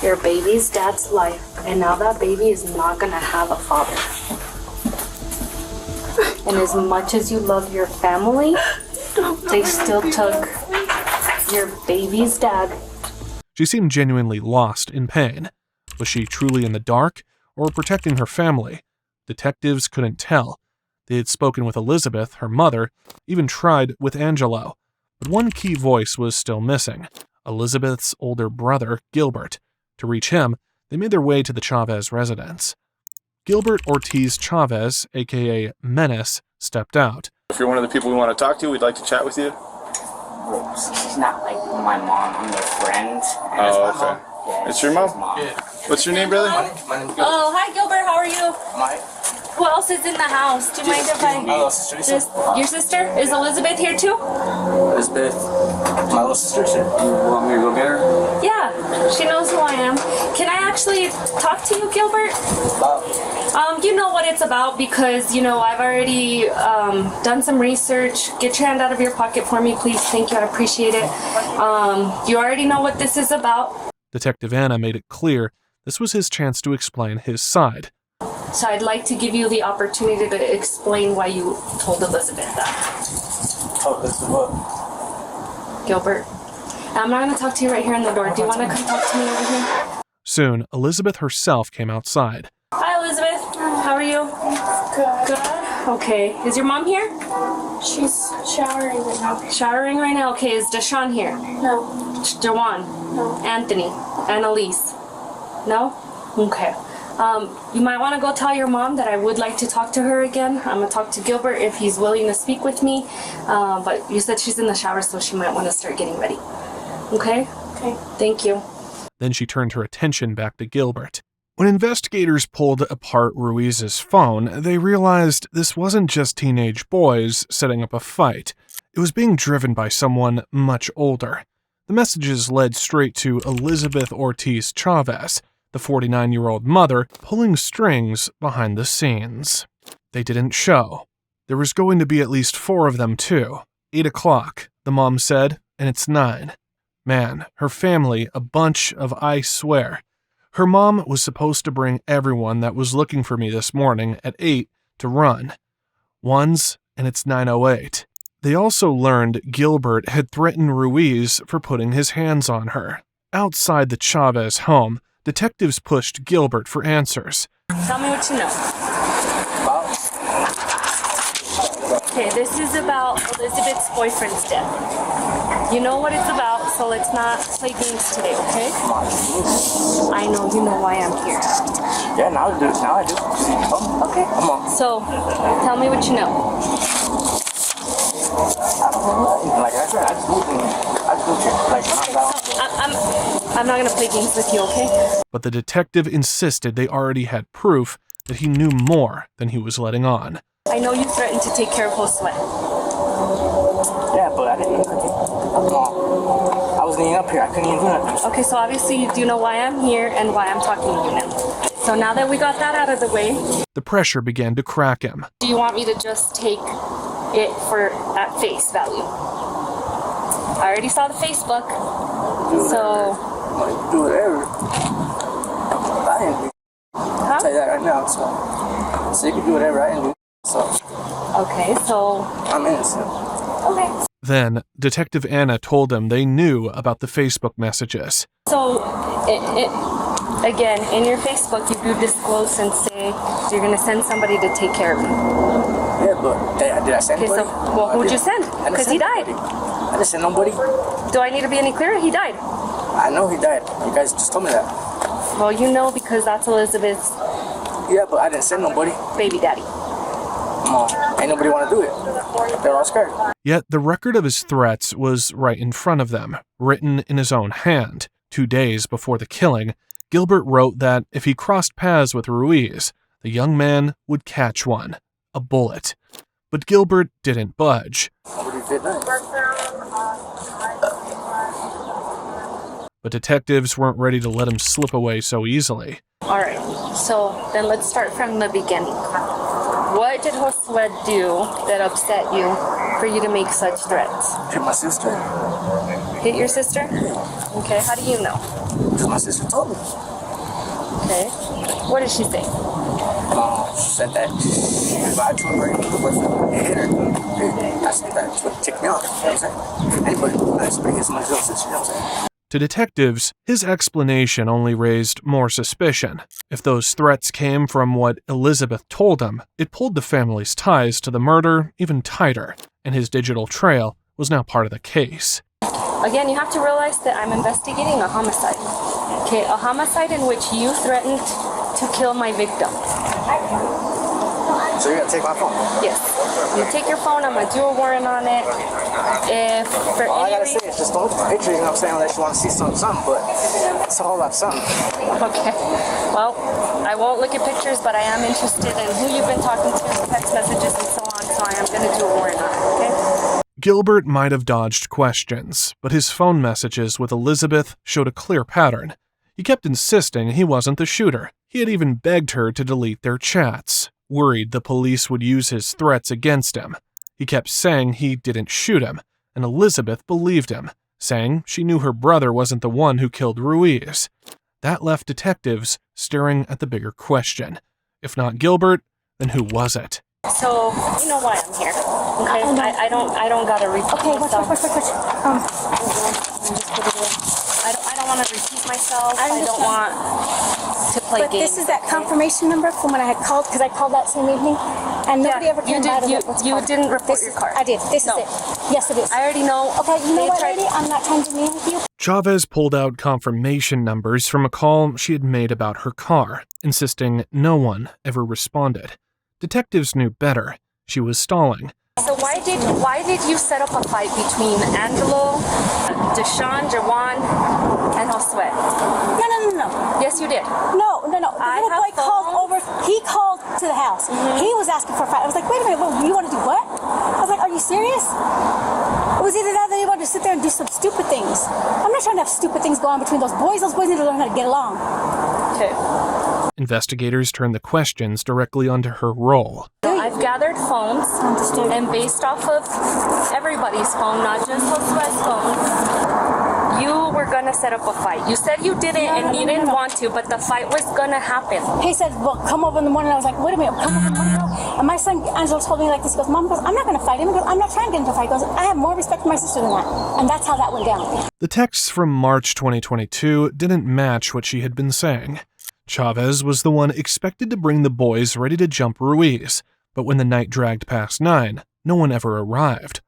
Speaker 16: your baby's dad's life, and now that baby is not gonna have a father. And as much as you love your family, they still took your baby's dad.
Speaker 1: She seemed genuinely lost in pain. Was she truly in the dark, or protecting her family? Detectives couldn't tell. They had spoken with Elizabeth, her mother, even tried with Angelo. But one key voice was still missing: Elizabeth's older brother, Gilbert. To reach him, they made their way to the Chavez residence. Gilbert Ortiz Chavez, aka Menace, stepped out.
Speaker 10: If you're one of the people we want to talk to, we'd like to chat with you.
Speaker 18: She's not like my mom. I'm their friend.
Speaker 10: Oh, okay.
Speaker 18: Yeah,
Speaker 10: it's your mom?
Speaker 18: Yeah.
Speaker 10: What's your name, brother?
Speaker 18: My name's Gilbert.
Speaker 16: Oh, hi Gilbert, how are you?
Speaker 18: Mike.
Speaker 16: Who else is in the house? Do you mind if I...
Speaker 18: My little sister.
Speaker 16: Your sister? Is Elizabeth here too?
Speaker 18: Elizabeth. My little sister. You want me to go get her?
Speaker 16: Yeah, she knows who I am. Can I actually talk to you, Gilbert? You know what it's about because, you know, I've already done some research. Get your hand out of your pocket for me, please. Thank you, I appreciate it. You already know what this is about.
Speaker 1: Detective Anna made it clear this was his chance to explain his side.
Speaker 16: So I'd like to give you the opportunity to explain why you told Elizabeth that.
Speaker 18: Oh, this is what?
Speaker 16: Gilbert, I'm not going to talk to you right here in the door. Do you want to come talk to me over here?
Speaker 1: Soon, Elizabeth herself came outside.
Speaker 16: Hi, Elizabeth. How are you? Good. Okay. Is your mom here?
Speaker 8: She's showering right now.
Speaker 16: Showering right now? Okay. Is Deshaun here?
Speaker 8: No.
Speaker 16: Jawan?
Speaker 8: No.
Speaker 16: Anthony? Annalise? No? Okay. You might want to go tell your mom that I would like to talk to her again. I'm going to talk to Gilbert if he's willing to speak with me. But you said she's in the shower, so she might want to start getting ready. Okay?
Speaker 8: Okay.
Speaker 16: Thank you.
Speaker 1: Then she turned her attention back to Gilbert. When investigators pulled apart Ruiz's phone, they realized this wasn't just teenage boys setting up a fight. It was being driven by someone much older. The messages led straight to Elizabeth Ortiz Chavez, the 49-year-old mother, pulling strings behind the scenes. They didn't show. There was going to be at least 4 of them, too. 8 o'clock, the mom said, and it's 9. Man, her family, a bunch of I swear. Her mom was supposed to bring everyone that was looking for me this morning at 8 to run. Ones, and it's 9:08. They also learned Gilbert had threatened Ruiz for putting his hands on her. Outside the Chavez home, detectives pushed Gilbert for answers.
Speaker 16: Tell me what you know. Okay, this is about Elizabeth's boyfriend's death. You know what it's about, so let's not play games today, okay? I know you know why I'm here.
Speaker 18: Yeah, now I do.
Speaker 16: Okay.
Speaker 18: Come on.
Speaker 16: So, tell me what you know.
Speaker 18: Like I said, I just moved
Speaker 16: I'm not gonna play games with you, okay?
Speaker 1: But the detective insisted they already had proof that he knew more than he was letting on.
Speaker 16: I know you threatened to take care of Josue.
Speaker 18: Yeah, but I didn't. I wasn't even up here. I couldn't even do nothing.
Speaker 16: Okay, so obviously you do know why I'm here and why I'm talking to you now. So now that we got that out of the way,
Speaker 1: The pressure began to crack him.
Speaker 16: do you want me to just take it for at face value? I already saw the Facebook, so...
Speaker 18: Do whatever. I didn't do. I'll tell you that right now, so you can do whatever I didn't do. So.
Speaker 16: Okay, so...
Speaker 18: I'm innocent.
Speaker 16: Okay.
Speaker 1: Then, Detective Anna told him they knew about the Facebook messages.
Speaker 16: So, again, in your Facebook, you do disclose and say you're going to send somebody to take care of you.
Speaker 18: Yeah, but did I send anybody?
Speaker 16: Well, who'd you send? Because he died.
Speaker 18: I didn't send nobody.
Speaker 16: Do I need to be any clearer? He died.
Speaker 18: I know he died. You guys just told me that.
Speaker 16: Well, you know because that's Elizabeth's...
Speaker 18: Yeah, but I didn't send nobody.
Speaker 16: Baby daddy.
Speaker 18: Come on. Ain't nobody want to do it. They're all scared.
Speaker 1: Yet the record of his threats was right in front of them, written in his own hand. 2 days before the killing, Gilbert wrote that if he crossed paths with Ruiz, the young man would catch one, a bullet. But Gilbert didn't budge. But detectives weren't ready to let him slip away so easily.
Speaker 16: All right, so then let's start from the beginning. What did Josue do that upset you for you to make such threats?
Speaker 18: Hit my sister.
Speaker 16: Hit your sister? Okay, how do you know?
Speaker 18: Because my sister told me.
Speaker 16: Okay, what did she say?
Speaker 18: She said that she lied to her boyfriend and hit her. I said that would tick me off. You know what I'm saying? Anybody, I speak as my little sister, you know what I'm saying?
Speaker 1: To detectives, his explanation only raised more suspicion. If those threats came from what Elizabeth told him, it pulled the family's ties to the murder even tighter, and his digital trail was now part of the case.
Speaker 16: Again, you have to realize that I'm investigating a homicide. Okay, a homicide in which you threatened to kill my victim.
Speaker 18: So you're gonna take my phone?
Speaker 16: Yes. You take your phone, I'm gonna do a warrant on it. If for
Speaker 18: all I
Speaker 16: any
Speaker 18: gotta say is just don't look at the pictures, you know what I'm saying, unless you want to see something, but it's a whole lot of something.
Speaker 16: Okay. Well, I won't look at pictures, but I am interested in who you've been talking to, text messages and so on, so I am gonna do a warrant on it, okay?
Speaker 1: Gilbert might have dodged questions, but his phone messages with Elizabeth showed a clear pattern. He kept insisting he wasn't the shooter. He had even begged her to delete their chats, worried the police would use his threats against him. He kept saying he didn't shoot him, and Elizabeth believed him, saying she knew her brother wasn't the one who killed Ruiz. That left detectives staring at the bigger question. If not Gilbert, then who was it?
Speaker 16: So, you know why I'm here, okay? I don't gotta repeat myself.
Speaker 8: Wait.
Speaker 7: and just put it away. I don't want to repeat myself.
Speaker 8: I
Speaker 7: I don't want to play
Speaker 8: But
Speaker 7: games.
Speaker 8: this is that confirmation number from when I had called, because I called that same evening, and nobody ever came out of it.
Speaker 7: You didn't report your car.
Speaker 8: I did. This is it. Yes, it is.
Speaker 7: I already know.
Speaker 8: Okay, you know
Speaker 7: They
Speaker 8: what,
Speaker 7: tried-
Speaker 8: lady? I'm not trying to mean with you.
Speaker 1: Chavez pulled out confirmation numbers from a call she had made about her car, insisting no one ever responded. Detectives knew better. She was stalling.
Speaker 7: So why did you set up a fight between Angelo, Deshaun, Jawan, and Josue?
Speaker 8: No.
Speaker 7: Yes, you did.
Speaker 8: No. The little boy called over. He called to the house. He was asking for a fight. I was like, wait a minute, you want to do what? I was like, are you serious? It was either that or they wanted to sit there and do some stupid things. I'm not trying to have stupid things go on between those boys. Those boys need to learn how to get along.
Speaker 7: Okay.
Speaker 1: Investigators turned the questions directly onto her role.
Speaker 7: I've gathered phones, and based off of everybody's phone, not just Josue's phone, you were gonna set up a fight. You said you didn't, and you didn't want to, but the fight was gonna happen.
Speaker 8: He said, well, come over in the morning. I was like, wait a minute, come over in the morning. And my son, Angelo, told me like this. He goes, Mom, I'm not going to fight him. He goes, I'm not trying to get into a fight. He goes, I have more respect for my sister than that. And that's how that went down.
Speaker 1: The texts from March 2022 didn't match what she had been saying. Chavez was the one expected to bring the boys ready to jump Ruiz, but when the night dragged past 9, no one ever arrived.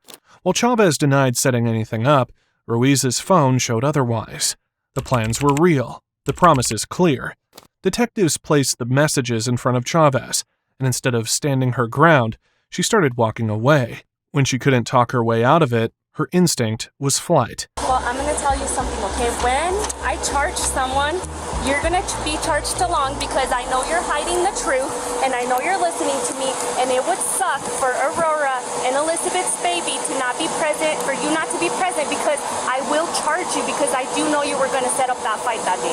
Speaker 1: While Chavez denied setting anything up, Ruiz's phone showed otherwise. The plans were real, the promises clear. Detectives placed the messages in front of Chavez, and instead of standing her ground, she started walking away. When she couldn't talk her way out of it, her instinct was flight.
Speaker 7: Well, I'm gonna tell you something, okay? When I charge someone, you're gonna be charged along because I know you're hiding the truth and I know you're listening to me, and it would suck for Aurora and Elizabeth's baby to not be present, for you not to be present, because I will charge you because I do know you were gonna set up that fight that day.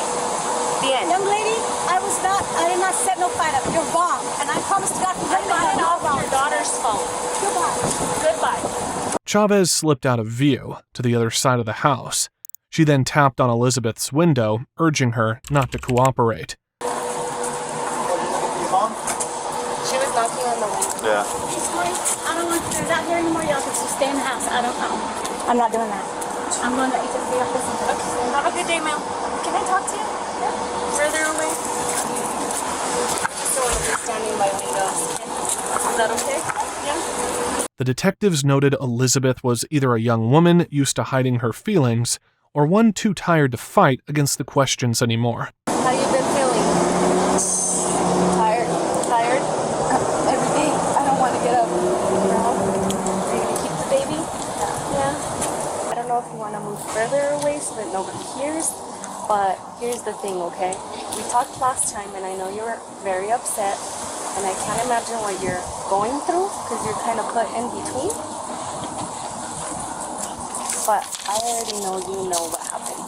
Speaker 7: The end.
Speaker 8: Young lady, I did not set no fight up. You're wrong. And I promise to God,
Speaker 7: I'm buying off your daughter's phone. Goodbye.
Speaker 1: Chavez slipped out of view to the other side of the house. She then tapped on Elizabeth's window, urging her not to cooperate.
Speaker 7: She was knocking on the window.
Speaker 10: Yeah.
Speaker 8: She's going, I don't want her out here anymore. Y'all can just stay in the house. I don't know. I'm not doing that. I'm going to just be up this.
Speaker 7: Okay. Have a good day, ma'am.
Speaker 8: Can I talk to you?
Speaker 7: Further away. I just don't want to be standing by windows. Is that okay? Yeah.
Speaker 1: The detectives noted Elizabeth was either a young woman used to hiding her feelings or one too tired to fight against the questions anymore.
Speaker 7: How you been feeling? Tired? Tired?
Speaker 8: Every day. I don't want to get up.
Speaker 7: No? Are you gonna keep the baby? Yeah. I don't know if you want to move further away so that nobody hears, but here's the thing, okay? We talked last time and I know you were very upset, and I can't imagine what you're going through because you're kind of put in between. But I already know you know what happened.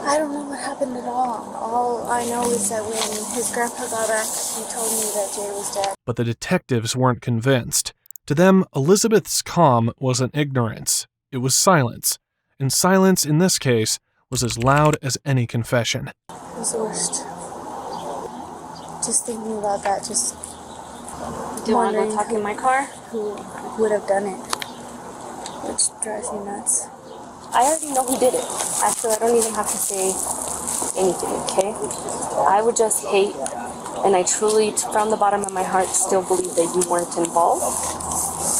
Speaker 2: I don't know what happened at all. All I know is that when his grandpa got back, he told me that Jay was dead.
Speaker 1: But the detectives weren't convinced. To them, Elizabeth's calm wasn't ignorance. It was silence. And silence, in this case, was as loud as any confession.
Speaker 2: It was the worst. Just thinking about that, just
Speaker 7: Do you want to go talk in my car?
Speaker 2: Who would have done it? Which drives me nuts.
Speaker 7: I already know who did it. Actually, I don't even have to say anything, okay? I would just hate, and I truly, from the bottom of my heart, still believe that you weren't involved.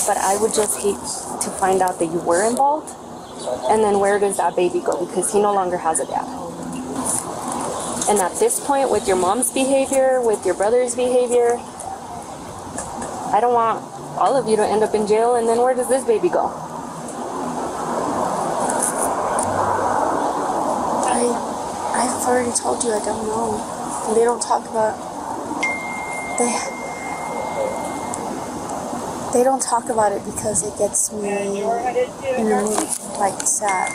Speaker 7: But I would just hate to find out that you were involved. And then where does that baby go? Because he no longer has a dad. And at this point, with your mom's behavior, with your brother's behavior, I don't want all of you to end up in jail, and then where does this baby go?
Speaker 2: I've already told you I don't know. And they don't talk about... They don't talk about it because it gets me in a mood, like, sad.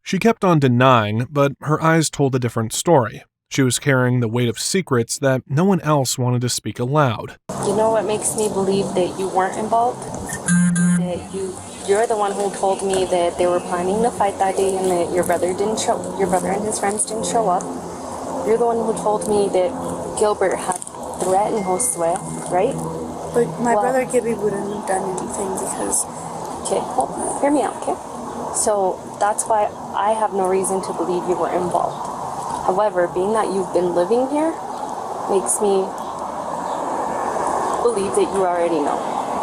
Speaker 1: She kept on denying, but her eyes told a different story. She was carrying the weight of secrets that no one else wanted to speak aloud.
Speaker 7: You know what makes me believe that you weren't involved? That you're the one who told me that they were planning to fight that day and that your brother and his friends didn't show up. You're the one who told me that Gilbert had threatened Josue, right?
Speaker 2: But my brother Gibby wouldn't have done anything because...
Speaker 7: Okay, well, hear me out, okay? So that's why I have no reason to believe you were involved. However, being that you've been living here makes me believe that you already know.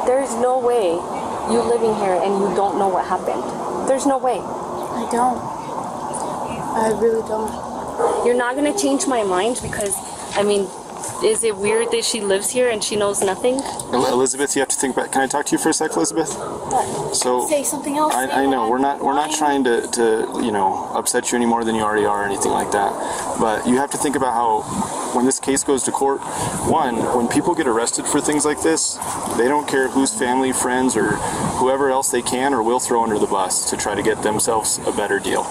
Speaker 7: There's no way you living here and you don't know what happened. There's no way.
Speaker 2: I don't. I really don't.
Speaker 7: You're not going to change my mind because, I mean, is it weird that she lives here and she knows nothing?
Speaker 12: Elizabeth, you have to think about. Can I talk to you for a sec, Elizabeth? So
Speaker 2: say something else.
Speaker 12: I know we're not trying to upset you any more than you already are or anything like that. But you have to think about how when this case goes to court, one, when people get arrested for things like this, they don't care whose family, friends, or whoever else they can or will throw under the bus to try to get themselves a better deal.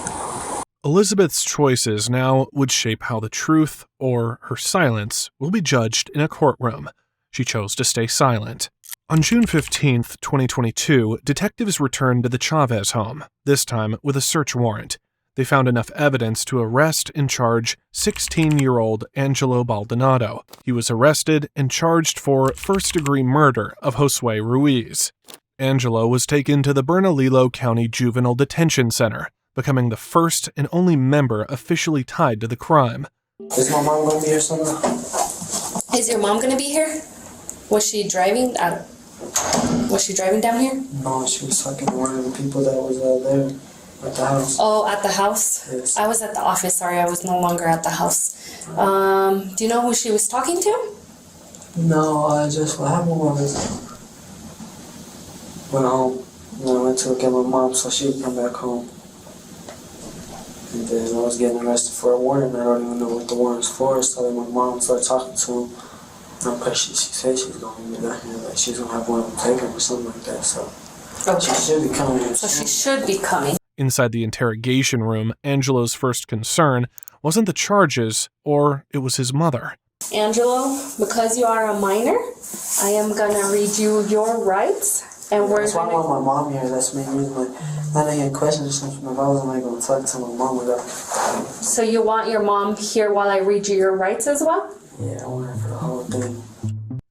Speaker 1: Elizabeth's choices now would shape how the truth, or her silence, will be judged in a courtroom. She chose to stay silent. On June 15, 2022, detectives returned to the Chavez home, this time with a search warrant. They found enough evidence to arrest and charge 16-year-old Angelo Baldonado. He was arrested and charged for first-degree murder of Josue Ruiz. Angelo was taken to the Bernalillo County Juvenile Detention Center, becoming the first and only member officially tied to the crime.
Speaker 19: Is my mom going to be here someday?
Speaker 7: Is your mom going to be here? Was she driving down here?
Speaker 19: No, she was talking to one of the people that was there at the house.
Speaker 7: Oh, at the house?
Speaker 19: Yes.
Speaker 7: I was at the office, sorry, I was no longer at the house. Do you know who she was talking to?
Speaker 19: No, what happened was went home and I went to get my mom so she would come back home. And then I was getting arrested for a warrant. I don't even know what the warrant's for. So then my mom started talking to him. Because she said she was going to be down here, like she's going to have one of them take him or something like that. So she should be coming.
Speaker 7: So she should be coming.
Speaker 1: Inside the interrogation room, Angelo's first concern wasn't the charges, or it was his mother.
Speaker 7: Angelo, because you are a minor, I am going to read you your rights. And
Speaker 19: That's why I want my mom here. That's the main reason. Like, I didn't get questions or something. If I wasn't like going to talk to my mom about it.
Speaker 7: So you want your mom here while I read you your rights as well?
Speaker 19: Yeah, I want her for the whole thing.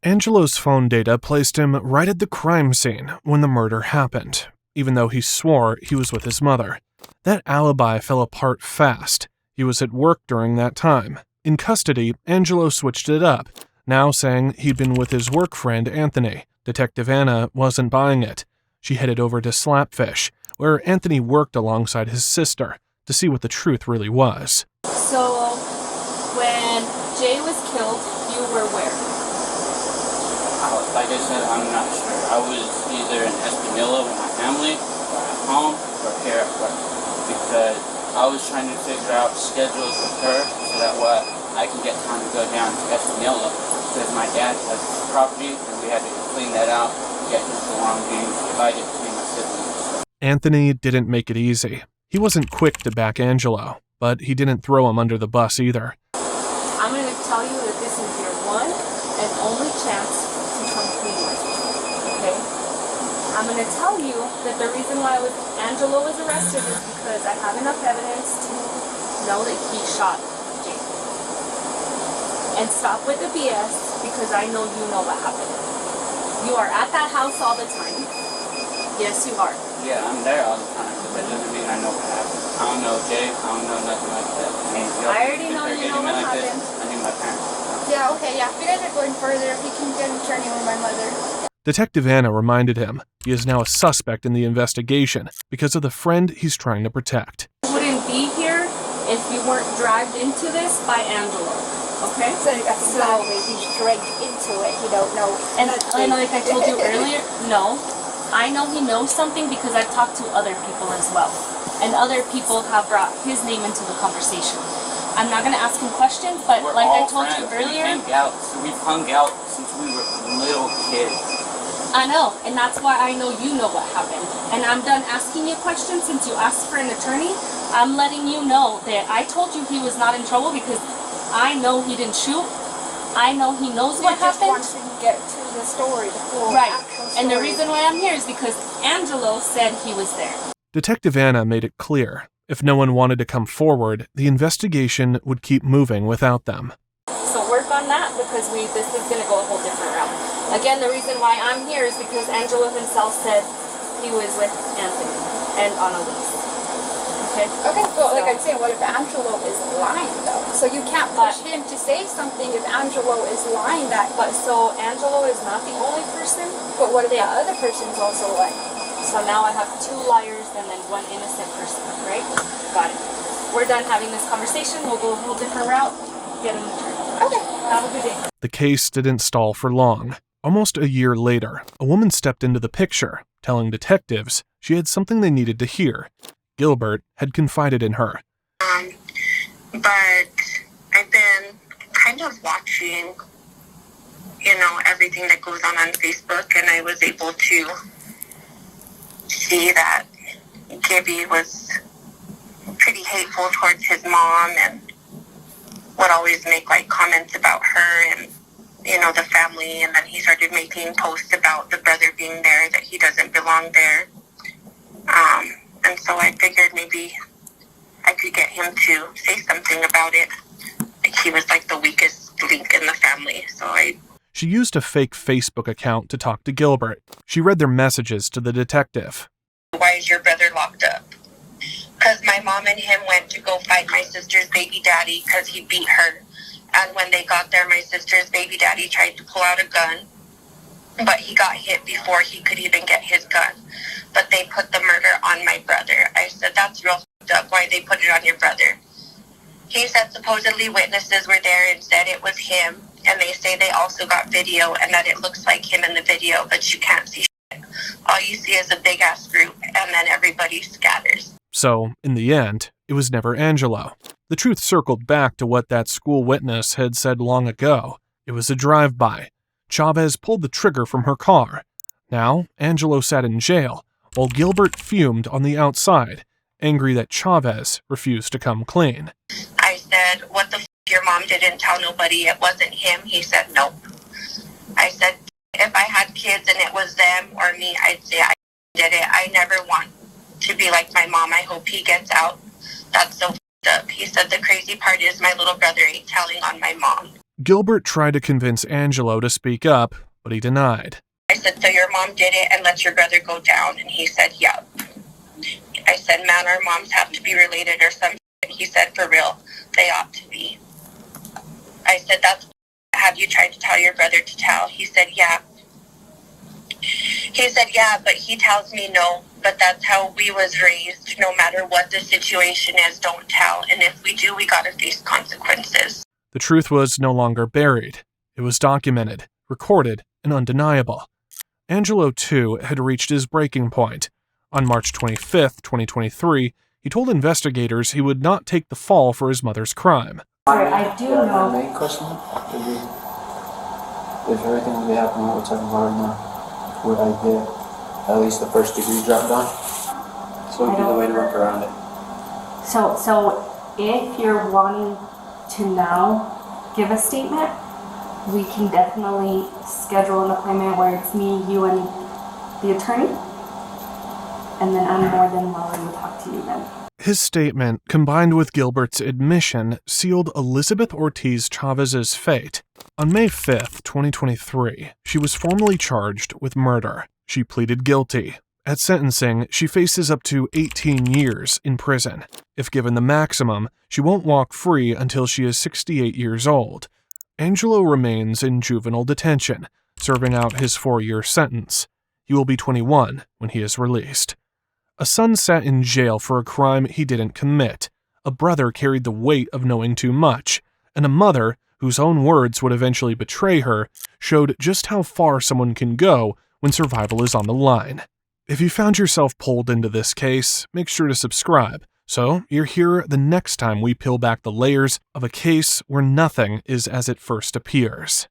Speaker 1: Angelo's phone data placed him right at the crime scene when the murder happened, even though he swore he was with his mother. That alibi fell apart fast. He was at work during that time. In custody, Angelo switched it up, now saying he'd been with his work friend Anthony. Detective Anna wasn't buying it. She headed over to Slapfish, where Anthony worked alongside his sister, to see what the truth really was.
Speaker 7: So, when Jay was killed, you were where?
Speaker 20: Like I said, I'm not sure. I was either in Espanola with my family, or at home, or here at work. Because I was trying to figure out schedules with her so that way I can get time to go down to Espanola. Because my dad has property and we had to clean that out, get his belongings divided between my siblings.
Speaker 1: Anthony didn't make it easy. He wasn't quick to back Angelo, but he didn't throw him under the bus either.
Speaker 7: I'm going to tell you that this is your one and only chance to come clean with me, okay? I'm going to tell you that the reason why Angelo was arrested is because I have enough evidence to know that he shot Jay. And stop with the BS, because I know you know what happened. You are at that house all the time. Yes, you are.
Speaker 20: Yeah, I'm there all the time, but that doesn't mean I know what happened. I don't know Jay, I don't know nothing like that.
Speaker 7: I already know you know what happened.
Speaker 20: I knew my parents.
Speaker 8: Yeah, okay, yeah. If you guys are going further, we can get an attorney with my mother.
Speaker 1: Detective Anna reminded him he is now a suspect in the investigation because of the friend he's trying to protect.
Speaker 7: You wouldn't be here if you weren't dragged into this by Angelo. Okay?
Speaker 8: So exactly, he's dragged into it. You don't know.
Speaker 7: And like I told you earlier, no. I know he knows something because I've talked to other people as well. And other people have brought his name into the conversation. I'm not going to ask him questions, but
Speaker 20: We're
Speaker 7: like I
Speaker 20: all
Speaker 7: told
Speaker 20: friends.
Speaker 7: you earlier...
Speaker 20: We've hung out since we were little kids.
Speaker 7: I know, and that's why I know you know what happened. And I'm done asking you questions since you asked for an attorney. I'm letting you know that I told you he was not in trouble because I know he didn't shoot. I know he knows what happened.
Speaker 8: Just wants to get to the story, the full
Speaker 7: right.
Speaker 8: actual story.
Speaker 7: And the reason why I'm here is because Angelo said he was there.
Speaker 1: Detective Anna made it clear, if no one wanted to come forward, the investigation would keep moving without them.
Speaker 7: So work on that because this is going to go a whole different route. Again, the reason why I'm here is because Angelo himself said he was with Anthony and Annalise. Okay?
Speaker 8: Okay, well, like I'm saying, what if Angelo is lying, though? So you can't push him to say something if Angelo is lying that.
Speaker 7: But so Angelo is not the only person.
Speaker 8: But what if the other person's also lying?
Speaker 7: So now I have 2 liars and then 1 innocent person, right? Got it. We're done having this conversation. We'll go a whole different route. Get him returned. Okay. Have a good day.
Speaker 1: The case didn't stall for long. Almost a year later, a woman stepped into the picture, telling detectives she had something they needed to hear. Gilbert had confided in her.
Speaker 21: But I've been kind of watching, everything that goes on Facebook, and I was able to see that Gibby was pretty hateful towards his mom and would always make comments about her and the family, and then he started making posts about the brother being there, that he doesn't belong there. And so I figured maybe I could get him to say something about it. He was the weakest link in the family,
Speaker 1: She used a fake Facebook account to talk to Gilbert. She read their messages to the detective.
Speaker 21: Why is your brother locked up? Because my mom and him went to go find my sister's baby daddy because he beat her. And when they got there, my sister's baby daddy tried to pull out a gun, but he got hit before he could even get his gun. But they put the murder on my brother. I said, that's real fucked up. Why they put it on your brother? He said supposedly witnesses were there and said it was him. And they say they also got video and that it looks like him in the video, but you can't see shit. All you see is a big-ass group, and then everybody scatters.
Speaker 1: So, in the end, it was never Angelo. The truth circled back to what that school witness had said long ago. It was a drive-by. Chavez pulled the trigger from her car. Now, Angelo sat in jail, while Gilbert fumed on the outside, angry that Chavez refused to come clean.
Speaker 21: I said, what the f***, your mom didn't tell nobody it wasn't him? He said, nope. I said, if I had kids and it was them or me, I'd say I did it. I never want to be like my mom. I hope he gets out. That's so f***ed up. He said, the crazy part is my little brother ain't telling on my mom.
Speaker 1: Gilbert tried to convince Angelo to speak up, but he denied.
Speaker 21: I said, so your mom did it and let your brother go down? And he said, yeah. I said, man, our moms have to be related or some shit. He said, for real, they ought to be. I said, have you tried to tell your brother to tell? He said, yeah. He said, yeah, but he tells me no. But that's how we was raised. No matter what the situation is, don't tell. And if we do, we gotta face consequences.
Speaker 1: The truth was no longer buried. It was documented, recorded, and undeniable. Angelo, too, had reached his breaking point. On March 25th, 2023, he told investigators he would not take the fall for his mother's crime.
Speaker 16: I do know.
Speaker 19: The main question would be, if everything would be happening, what we're talking about right now, would I get at least the first degree dropped on? So it would be the way to work around it.
Speaker 16: So if you're wanting to now give a statement, we can definitely schedule an appointment where it's me, you, and the attorney. And then I'm more than willing to talk to you then.
Speaker 1: His statement, combined with Gilbert's admission, sealed Elizabeth Ortiz Chavez's fate. On May 5th, 2023, she was formally charged with murder. She pleaded guilty. At sentencing, she faces up to 18 years in prison. If given the maximum, she won't walk free until she is 68 years old. Angelo remains in juvenile detention, serving out his 4-year sentence. He will be 21 when he is released. A son sat in jail for a crime he didn't commit. A brother carried the weight of knowing too much. And a mother, whose own words would eventually betray her, showed just how far someone can go when survival is on the line. If you found yourself pulled into this case, make sure to subscribe, so you're here the next time we peel back the layers of a case where nothing is as it first appears.